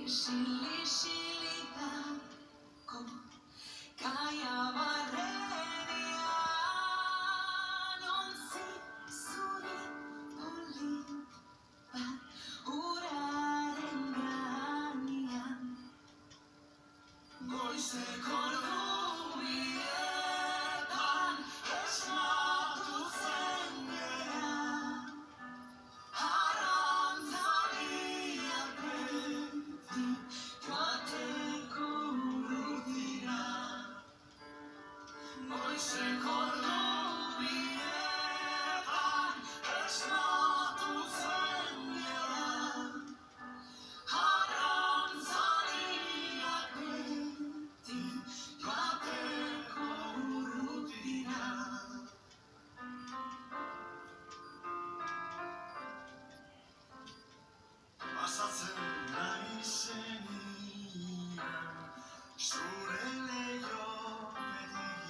Isilitako kaia barrenian ontzi zuri polit bat uraren gainean. Goizeko ordubietan esnatu zen gera, arantzariak beti joateko urrutira. Goizeko ordubietan esnatu zen gera, arantzariak beti joateko urrutira. Pasatzen naizenean zure leihotik,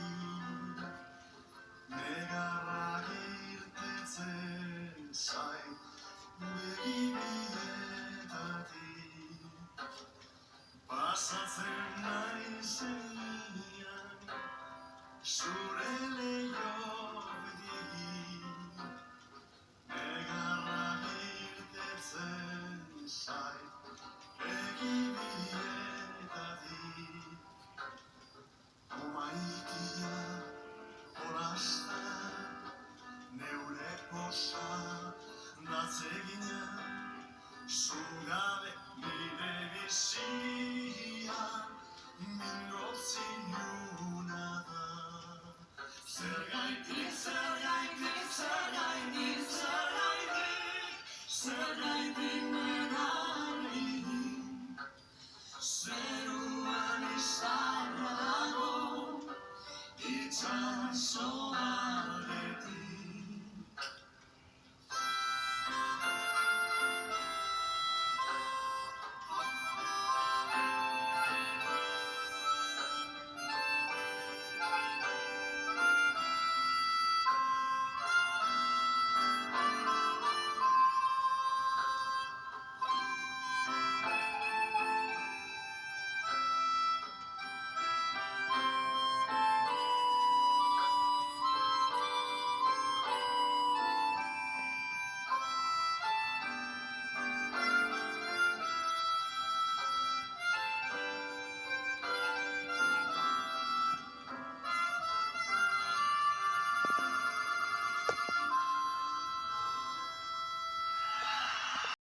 negarrak irtetzen zait begi bietatik. Pasatzen naizenean zure